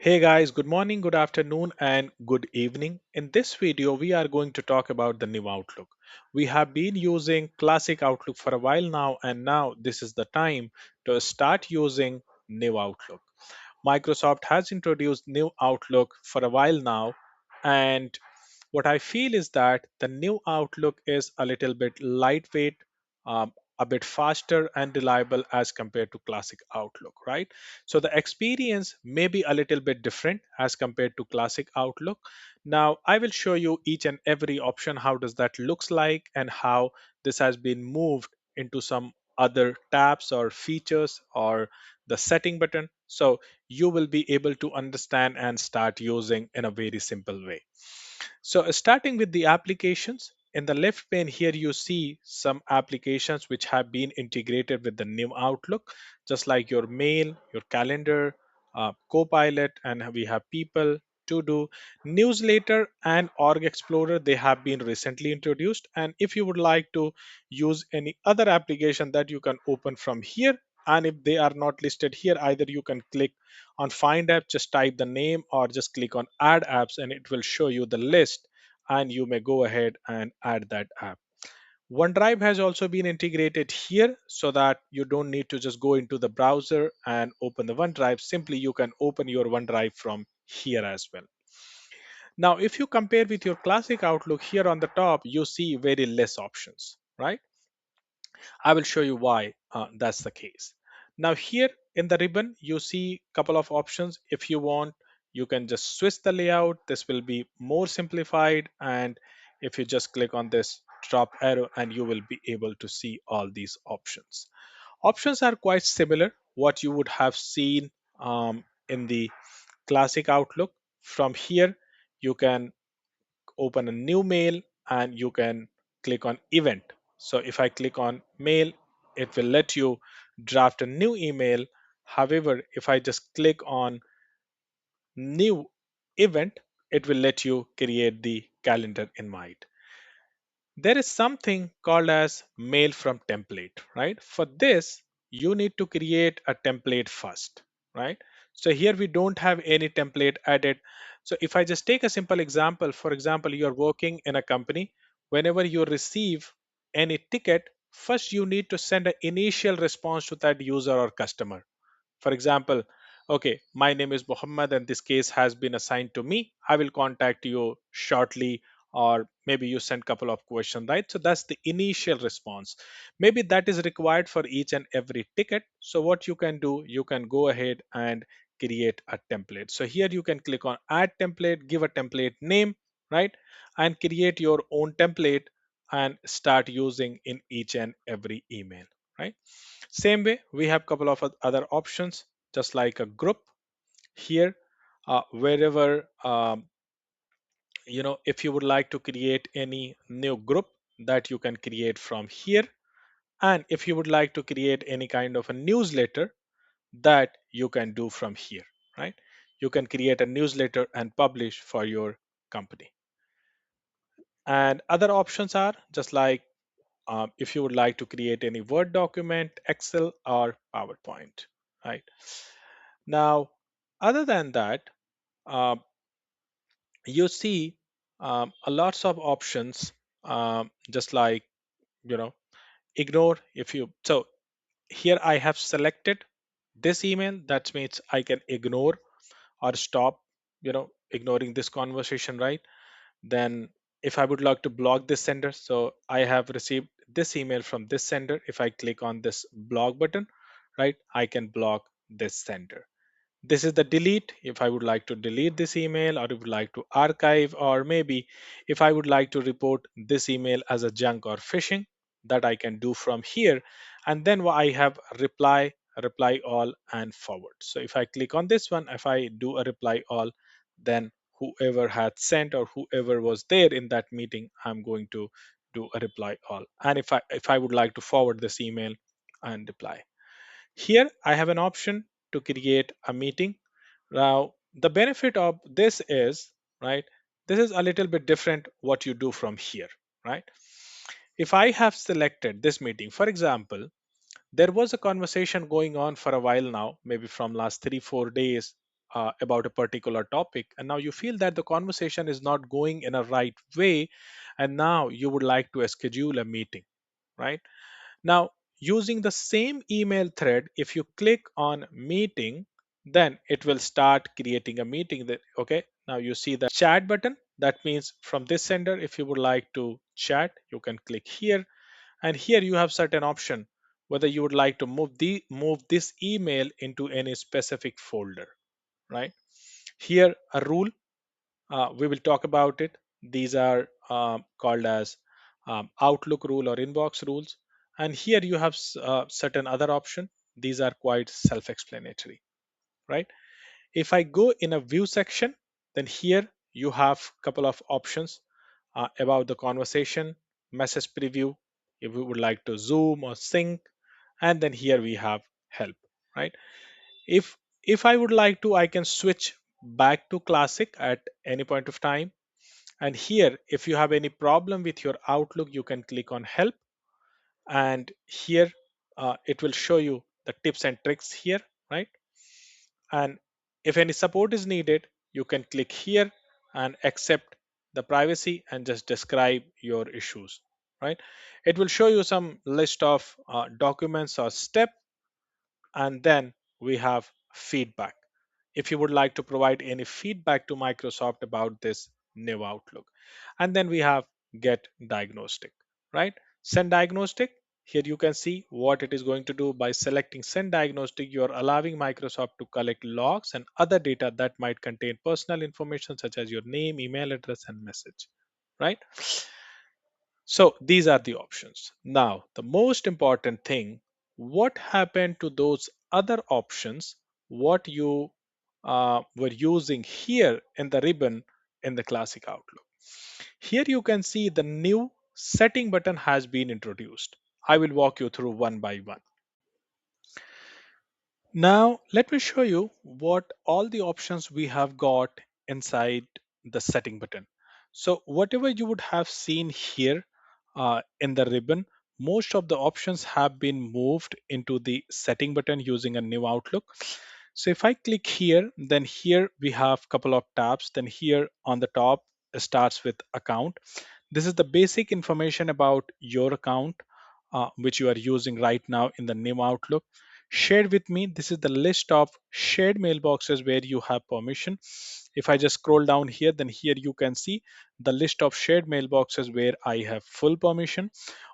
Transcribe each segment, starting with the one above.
Hey guys, good morning, good afternoon, and good evening. In this video, we are going to talk about the new Outlook. We have been using classic Outlook for a while now, and now this is the time to start using new Outlook. Microsoft has introduced new Outlook for a while now, and what I feel is that the new Outlook is a little bit lightweight, a bit faster and reliable as compared to classic Outlook, right? So the experience may be a little bit different as compared to classic Outlook. Now I will show you each and every option, how does that looks like and how this has been moved into some other tabs or features or the setting button. So you will be able to understand and start using in a very simple way. So starting with the applications, in the left pane here you see some applications which have been integrated with the new Outlook, just like your mail, your calendar, Copilot, and we have people, to do, newsletter, and Org Explorer. They have been recently introduced. And if you would like to use any other application that you can open from here, and if they are not listed here, either you can click on Find App, just type the name, or just click on Add Apps, and it will show you the list, and you may go ahead and add that app. OneDrive has also been integrated here so that you don't need to just go into the browser and open the OneDrive. Simply, you can open your OneDrive from here as well. Now, if you compare with your classic Outlook, here on the top, you see very less options, right? I will show you why that's the case. Now here in the ribbon, you see a couple of options. If you want, you can just switch the layout. This will be more simplified. And if you just click on this drop arrow, and you will be able to see all these options. Options are quite similar what you would have seen in the classic Outlook. From here, you can open a new mail and you can click on event. So if I click on mail, it will let you draft a new email. However, if I just click on new event, it will let you create the calendar invite. There is something called as mail from template, right? For this, you need to create a template first, right? So here we don't have any template added. So if I just take a simple example, for example, you're working in a company, whenever you receive any ticket, first you need to send an initial response to that user or customer. For example, okay, my name is Muhammad and this case has been assigned to me. I will contact you shortly, or maybe you send couple of questions, right? So that's the initial response. Maybe that is required for each and every ticket. So what you can do, you can go ahead and create a template. So here you can click on add template, give a template name, right? And create your own template and start using in each and every email, right? Same way, we have couple of other options, just like a group here, wherever if you would like to create any new group, that you can create from here. And if you would like to create any kind of a newsletter, that you can do from here, right? You can create a newsletter and publish for your company. And other options are just like if you would like to create any Word document, Excel, or PowerPoint, right? Now, other than that, uh, you see a lots of options, just like, you know, ignore. If you, so here I have selected this email, that means I can ignore or stop, ignoring this conversation, right? Then if I would like to block this sender, so I have received this email from this sender. If I click on this block button, right, I can block this sender. This is the delete. If I would like to delete this email, or would like to archive, or maybe if I would like to report this email as a junk or phishing, that I can do from here. And then I have reply all, and forward. So if I click on this one, if I do a reply all, then whoever had sent or whoever was there in that meeting, I'm going to do a reply all. And if I would like to forward this email and reply, here I have an option to create a meeting. Now, the benefit of this is, right, this is a little bit different what you do from here, right? If I have selected this meeting, for example, there was a conversation going on for a while now, maybe from last 3 4 days. about a particular topic, and now you feel that the conversation is not going in a right way, and now you would like to schedule a meeting, right? Now, using the same email thread, if you click on meeting, then it will start creating a meeting. That okay, now you see the chat button. That means from this sender, if you would like to chat, you can click here, and here you have certain option whether you would like to move this email into any specific folder, right? Here a rule, we will talk about it. These are called as Outlook rule or inbox rules. And here you have certain other option. These are quite self-explanatory, right? If I go in a view section, then here you have couple of options about the conversation, message preview, if we would like to zoom or sync, and then here we have help, right? If I would like to, I can switch back to classic at any point of time. And here, if you have any problem with your Outlook, you can click on help. And here it will show you the tips and tricks here, right? And if any support is needed, you can click here and accept the privacy and just describe your issues, right? It will show you some list of documents or step, and then we have feedback. If you would like to provide any feedback to Microsoft about this new Outlook. And then we have get diagnostic, right? Send diagnostic. Here you can see what it is going to do. By selecting send diagnostic, you're allowing Microsoft to collect logs and other data that might contain personal information such as your name, email address, and message, right? So these are the options. Now, the most important thing, what happened to those other options, what you were using here in the ribbon in the classic Outlook? Here you can see the new setting button has been introduced. I will walk you through one by one. Now, let me show you what all the options we have got inside the setting button. So, whatever you would have seen here in the ribbon, most of the options have been moved into the setting button using a new Outlook. So, if I click here, then here we have couple of tabs. Then here on the top starts with account. This is the basic information about your account, which you are using right now in the new Outlook. Shared with me, this is the list of shared mailboxes where you have permission. If I just scroll down here, then here you can see the list of shared mailboxes where I have full permission.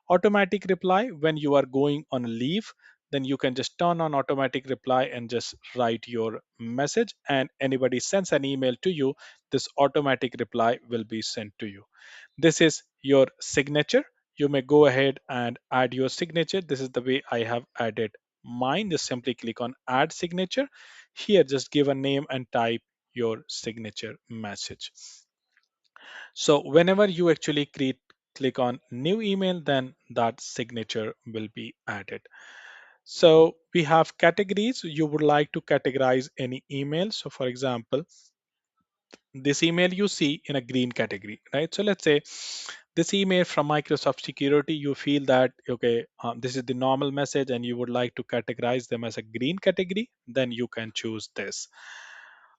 Automatic reply, when you are going on leave, then you can just turn on automatic reply and just write your message, and anybody sends an email to you, this automatic reply will be sent to you. This is your signature. You may go ahead and add your signature. This is the way I have added mine. Just simply click on add signature. Here, just give a name and type your signature message. So whenever you actually click on new email, then that signature will be added. So we have categories. You would like to categorize any email. So for example, this email you see in a green category, right? So let's say this email from Microsoft Security, you feel that okay, this is the normal message and you would like to categorize them as a green category, then you can choose this.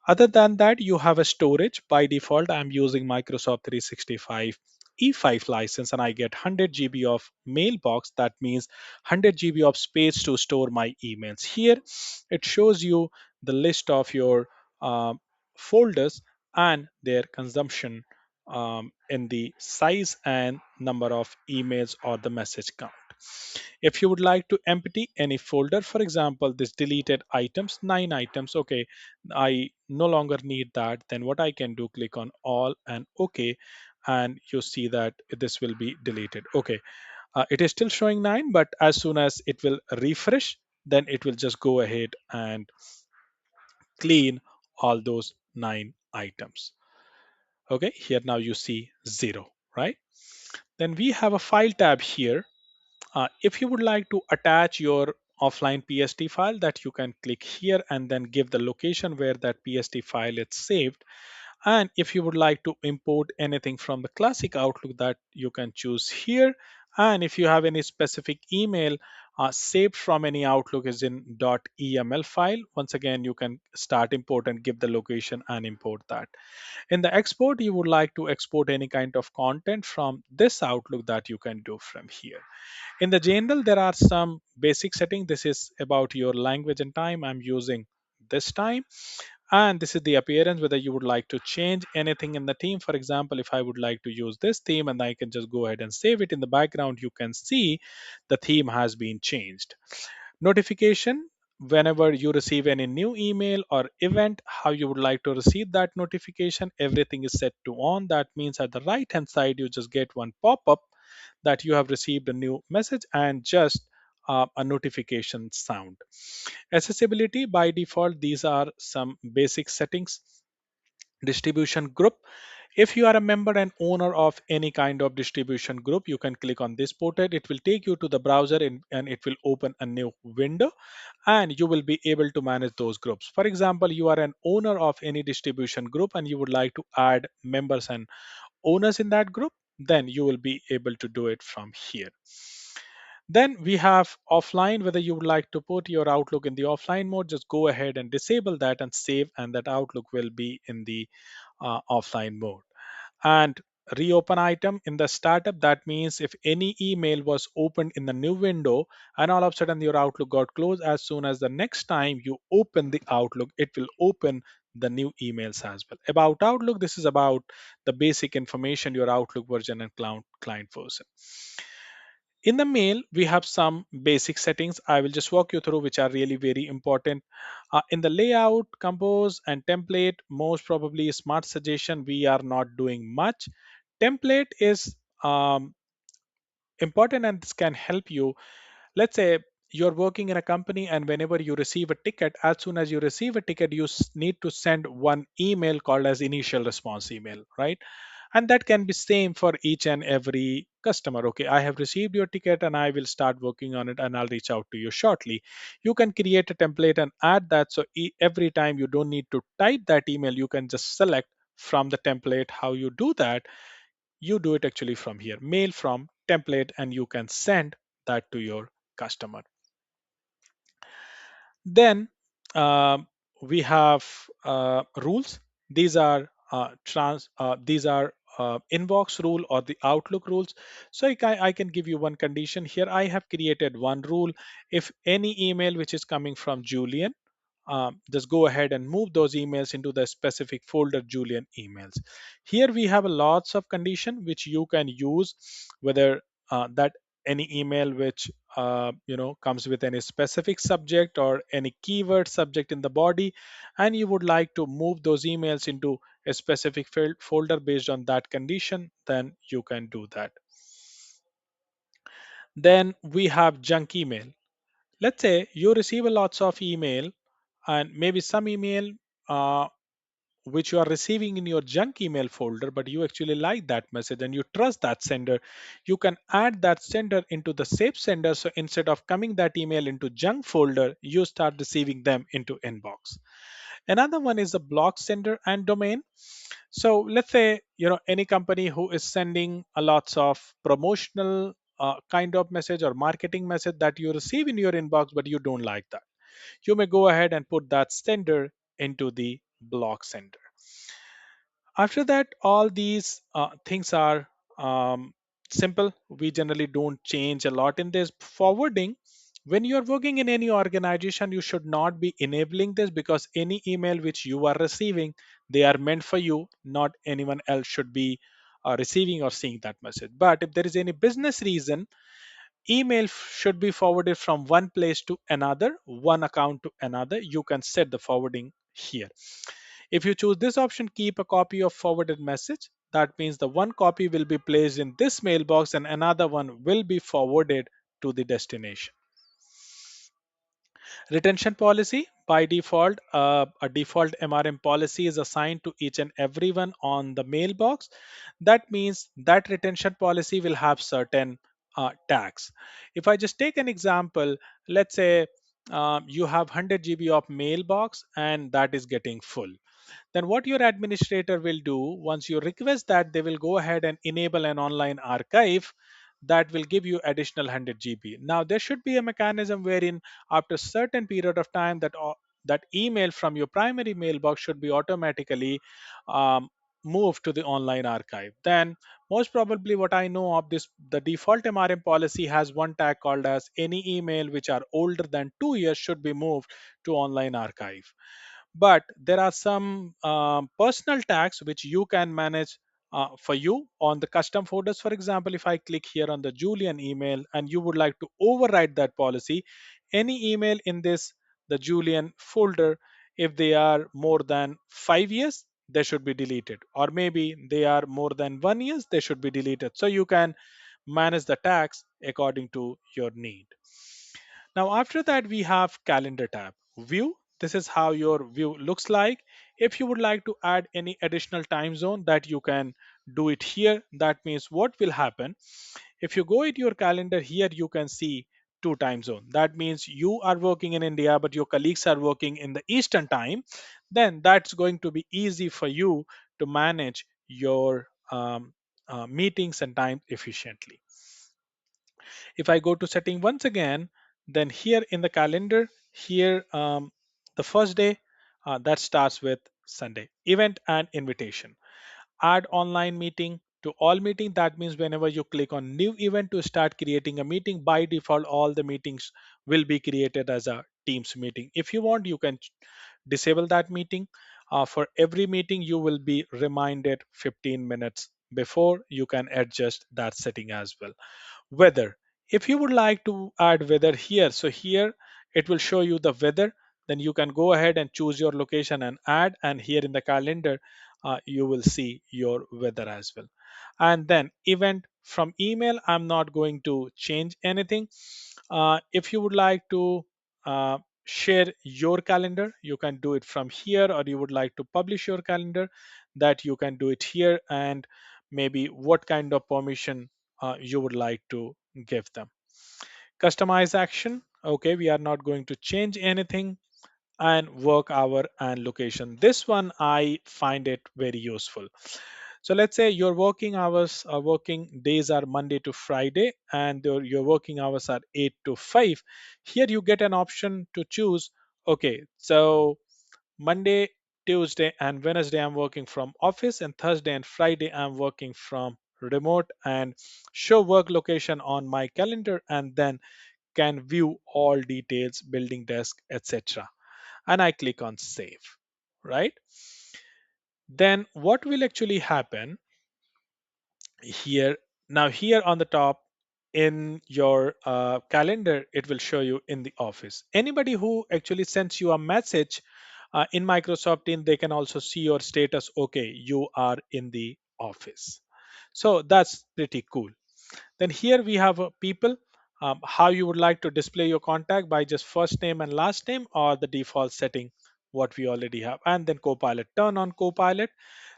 Other than that, you have a storage. By default, I'm using Microsoft 365 E5 license and I get 100 GB of mailbox. That means 100 GB of space to store my emails. Here, it shows you the list of your folders and their consumption in the size and number of emails or the message count. If you would like to empty any folder, for example, this deleted items, 9 items, okay, I no longer need that, then what I can do, click on all and okay, and you see that this will be deleted. Okay, it is still showing 9, but as soon as it will refresh, then it will just go ahead and clean all those 9 items. Okay, here now you see 0, right? Then we have a file tab here. If you would like to attach your offline PST file, that you can click here and then give the location where that PST file is saved. And if you would like to import anything from the classic Outlook, that you can choose here. And if you have any specific email saved from any Outlook is in .eml file. Once again, you can start import and give the location and import that. In the export, you would like to export any kind of content from this Outlook, that you can do from here. In the general, there are some basic settings. This is about your language and time. I'm using this time. And this is the appearance, whether you would like to change anything in the theme. For example, if I would like to use this theme and I can just go ahead and save it in the background, you can see the theme has been changed. Notification: whenever you receive any new email or event, how you would like to receive that notification, everything is set to on. That means at the right hand side, you just get one pop up that you have received a new message, and just a notification sound. Accessibility: by default, these are some basic settings. Distribution group: if you are a member and owner of any kind of distribution group, you can click on this portrait. It will take you to the browser and it will open a new window, and you will be able to manage those groups. For example, you are an owner of any distribution group and you would like to add members and owners in that group, then you will be able to do it from here. Then we have offline. Whether you would like to put your Outlook in the offline mode, just go ahead and disable that and save, and that Outlook will be in the offline mode. And reopen item in the startup, that means if any email was opened in the new window and all of a sudden your Outlook got closed, as soon as the next time you open the Outlook, it will open the new emails as well. About Outlook, this is about the basic information, your Outlook version and client version. In the mail, we have some basic settings. I will just walk you through, which are really very important. In the layout, compose, and template, most probably smart suggestion, we are not doing much. Template is important, and this can help you. Let's say you're working in a company, and whenever you receive a ticket, as soon as you receive a ticket, you need to send one email called as initial response email, right? And that can be same for each and every customer. Okay, I have received your ticket and I will start working on it and I'll reach out to you shortly. You can create a template and add that, so every time you don't need to type that email, you can just select from the template. How you do that? You do it actually from here, mail from template, and you can send that to your customer. Then we have rules. These are inbox rule or the Outlook rules. So I can give you one condition here. I have created one rule. If any email which is coming from Julian, just go ahead and move those emails into the specific folder Julian emails. Here we have a lots of condition which you can use, whether that any email which comes with any specific subject or any keyword subject in the body, and you would like to move those emails into a specific folder based on that condition, then you can do that. Then we have junk email. Let's say you receive a lots of email, and maybe some email uh, which you are receiving in your junk email folder, but you actually like that message and you trust that sender. You can add that sender into the safe sender, so instead of coming that email into junk folder, you start receiving them into inbox. Another one is the block sender and domain. So let's say any company who is sending a lots of promotional kind of message or marketing message that you receive in your inbox, but you don't like that, you may go ahead and put that sender into the block sender. After that, all these things are simple. We generally don't change a lot in this. Forwarding: when you are working in any organization, you should not be enabling this, because any email which you are receiving, they are meant for you. Not anyone else should be receiving or seeing that message. But if there is any business reason, email should be forwarded from one place to another, one account to another, you can set the forwarding here. If you choose this option, keep a copy of forwarded message. That means the one copy will be placed in this mailbox and another one will be forwarded to the destination. Retention policy: by default, a default MRM policy is assigned to each and everyone on the mailbox. That means that retention policy will have certain tags. If I just take an example, let's say you have 100 GB of mailbox and that is getting full. Then what your administrator will do, once you request that, they will go ahead and enable an online archive. that will give you additional 100 GB. Now there should be a mechanism wherein after certain period of time that email from your primary mailbox should be automatically um, moved to the online archive. Then most probably what I know of this, the default MRM policy has one tag called as any email which are older than 2 years should be moved to online archive. But there are some personal tags which you can manage for you on the custom folders. For example, if I click here on the Julian email and you would like to override that policy, any email in this the Julian folder, if they are more than 5 years, they should be deleted, or maybe they are more than 1 years, they should be deleted. So you can manage the tags according to your need. Now, after that, we have calendar tab. View, this is how your view looks like. If you would like to add any additional time zone, that you can do it here. That means what will happen? If you go into your calendar here, you can see two time zone. That means you are working in India, but your colleagues are working in the Eastern time. Then that's going to be easy for you to manage your meetings and time efficiently. If I go to setting once again, then here in the calendar, here the first day that starts with Sunday, event and invitation. Add online meeting to all meeting. That means whenever you click on new event to start creating a meeting, by default, all the meetings will be created as a Teams meeting. If you want, you can disable that meeting. For every meeting, you will be reminded 15 minutes before. You can adjust that setting as well. Weather, if you would like to add weather here, so here it will show you the weather. Then you can go ahead and choose your location and add, and here in the calendar you will see your weather as well. And then event from email, I'm not going to change anything. If you would like to share your calendar, you can do it from here, or you would like to publish your calendar, that you can do it here. And maybe what kind of permission you would like to give them. Customize action. Okay, we are not going to change anything. And work hour and location. This one I find it very useful. So let's say your working hours or working days are Monday to Friday, and your working hours are 8 to 5. Here you get an option to choose. Okay, so Monday, Tuesday, and Wednesday I'm working from office, and Thursday and Friday I'm working from remote, and show work location on my calendar, and then can view all details, building desk, etc. And I click on save, right? Then what will actually happen here? Now, here on the top in your calendar, it will show you in the office. Anybody who actually sends you a message in Microsoft Teams, they can also see your status. Okay, you are in the office. So that's pretty cool. Then here we have people, how you would like to display your contact, by just first name and last name, or the default setting what we already have. And then Copilot, turn on Copilot.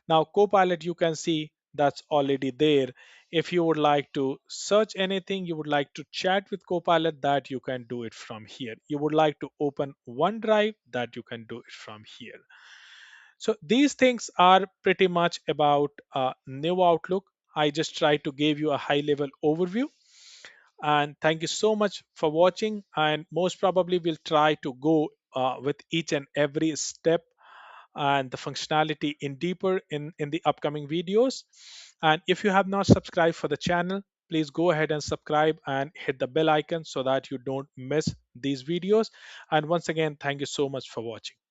Now Copilot, you can see that's already there. If you would like to search anything, you would like to chat with Copilot, that you can do it from here. You would like to open OneDrive, that you can do it from here. So these things are pretty much about new Outlook. I just try to give you a high level overview. And thank you so much for watching. And most probably we'll try to go with each and every step and the functionality in deeper in the upcoming videos. And if you have not subscribed for the channel, please go ahead and subscribe and hit the bell icon so that you don't miss these videos. And once again, thank you so much for watching.